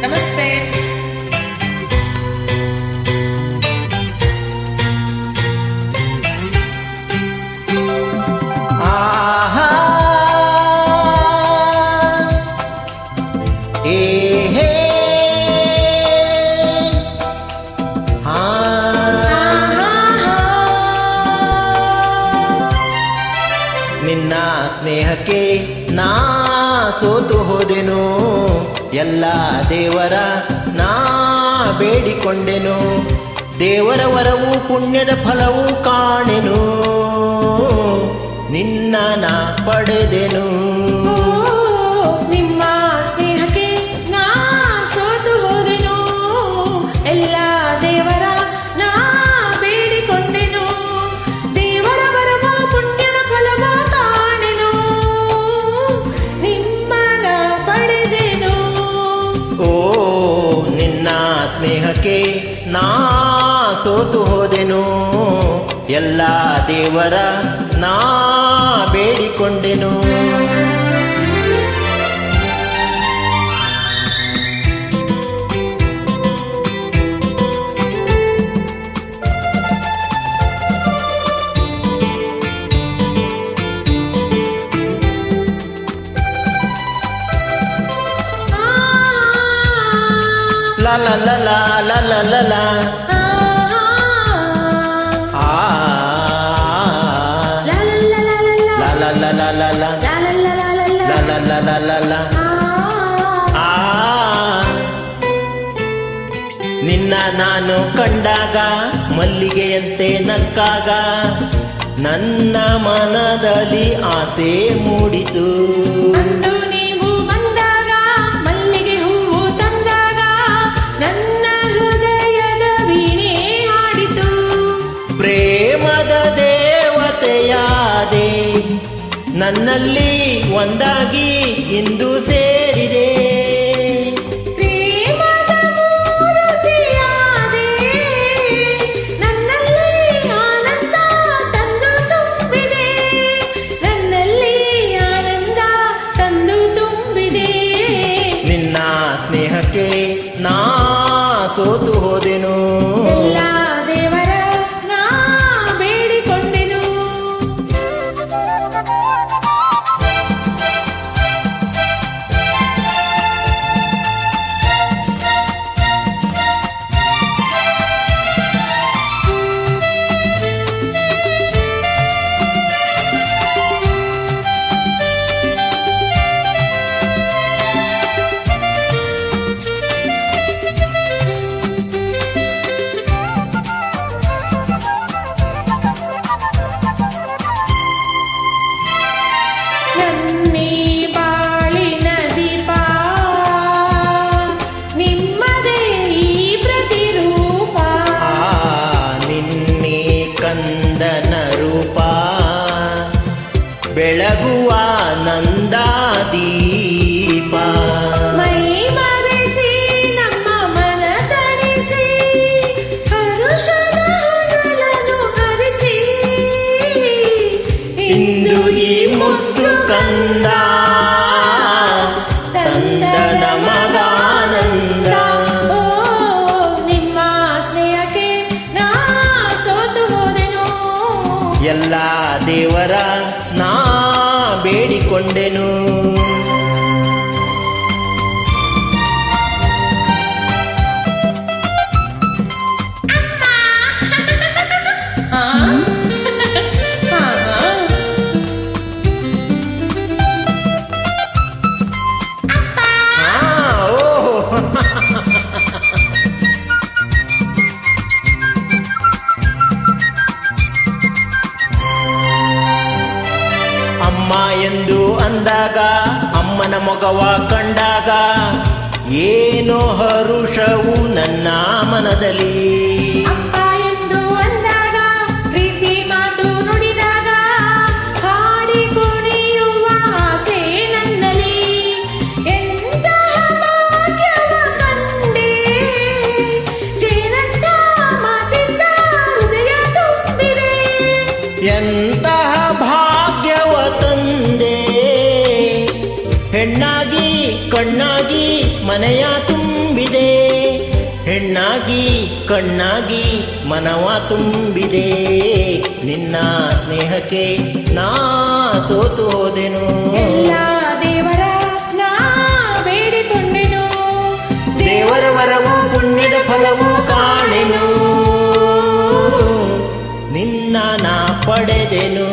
ನಮಸ್ತೆ. ನಿನ್ನ ಸ್ನೇಹಕ್ಕೆ ನಾ ಸೋತು ಹೋದೆನು, ಎಲ್ಲ ದೇವರ ನಾ ಬೇಡಿಕೊಂಡೆನು, ದೇವರ ವರವು ಪುಣ್ಯದ ಫಲವು ಕಾಣೆನು, ನಿನ್ನ ನಾ ಪಡೆದೆನು. ನಿಮ್ಮ ಸ್ನೇಹಕ್ಕೆ ನಾ ಸೋತು ಹೋದೆನು, ಎಲ್ಲ ದೇವರ ನಾ ಬೇಡಿಕೊಂಡೆನು, ದೇವರ ವರವ ಪುಣ್ಯದ ಫಲವ ಕಾಣೆನು, ನಿಮ್ಮನ ಪಡೆದೆನು. ಓ ನಿನ್ನ ಸ್ನೇಹಕ್ಕೆ ನಾ ಸೋತು ಹೋದೆನು, ಎಲ್ಲ ದೇವರ ನಾ ಬೇಡಿಕೊಂಡೆನು. La la la la la la la la. ನಿನ್ನ ನಾನು ಕಂಡಾಗ ಮಲ್ಲಿಗೆಯಂತೆ ನಕ್ಕಾಗ ನನ್ನ ಮನದಲ್ಲಿ ಆಸೆ ಮೂಡಿತು. ನೀವು ಬಂದಾಗ ಮಲ್ಲಿಗೆ ಹೂವು ತಂದಾಗ ನನ್ನ ಹೃದಯದ ವೀಣೆ ಹಾಡಿತು. ಪ್ರೇಮದ ದೇವತೆಯಾದೆ, ನನ್ನಲ್ಲಿ ಒಂದಾಗಿ ಇಂದು ಸೇರಿದೆ. ಪ್ರೇಮದ ಮೂರ್ತಿಯಾದೆ, ನನ್ನಲ್ಲಿ ಆನಂದ ತಂದು ತುಂಬಿದೆ, ನನ್ನಲ್ಲಿ ಆನಂದ ತಂದು ತುಂಬಿದೆ. ನಿನ್ನ ಸ್ನೇಹಕ್ಕೆ ನಾ ಸೋತು ಹೋದೆನು, ಎಲ್ಲ ದೇವರ ನಾ ಬೇಡಿಕೊಂಡೆನು. ನನ್ನೇ ಬಾಳಿನ ದೀಪ, ನಿಮ್ಮದೇ ಈ ಪ್ರತಿರೂಪ. ನಿನ್ನೆ ಕಂದನ ರೂಪ, ಬೆಳಗುವ ನಂದಾದೀಪ. ಮೈ ಮರೆಸಿ ನಮ್ಮ ಮನ ತಣಿಸಿ, ಹರುಷದ ಹೊನಲನ್ನು ಹರಿಸಿ, ಇಂದು ಈ ಮುತ್ತು ಕಂದ ತಂದ ನಮಗಾನಂದ. ಓ ನಿಮ್ಮ ಸ್ನೇಹಕ್ಕೆ ನಾ ಸೋತು ಹೋದೆನು, ಎಲ್ಲ ದೇವರ ನಾ ಬೇಡಿಕೊಂಡೆನು. ಆ? ಅಮ್ಮ ಎಂದು ಅಂದಾಗ, ಅಮ್ಮನ ಮೊಗವ ಕಂಡಾಗ, ಏನೋ ಹರುಷವು ನನ್ನ ಮನದಲ್ಲಿ. ಅಪ್ಪ ಎಂದು ಅಂದಾಗ, ಪ್ರೀತಿ ಮಾತು ನುಡಿದಾಗ, ಹಾಡಿ ಕುಣಿಯುವ ಆಸೆ ನನ್ನಲ್ಲಿ. ಎಂತಹ ಭಾಗ್ಯವ ಕಂಡೆ, ಜೇನಂತ ಮಾತಿಂದ ಹೃದಯ ತುಂಬಿದೆ. ಎಂತಹ ಭಾಗ್ಯವ ತಂದೆ, ಹೆಣ್ಣಾಗಿ ಕಣ್ಣಾಗಿ ಮನೆಯ ತುಂಬ ಹೆಣ್ಣಾಗಿ ಕಣ್ಣಾಗಿ ಮನವ ತುಂಬಿದೆ ನಿನ್ನ ಸ್ನೇಹಕ್ಕೆ ನಾ ಸೋತು ಹೋದೆನು ಎಲ್ಲ ದೇವರ ನಾ ಬೇಡಿಕೊಂಡೆನು ದೇವರ ವರವು ಪುಣ್ಯದ ಫಲವು ಕಾಣೆನು ನಿನ್ನ ನಾ ಪಡೆದೆನು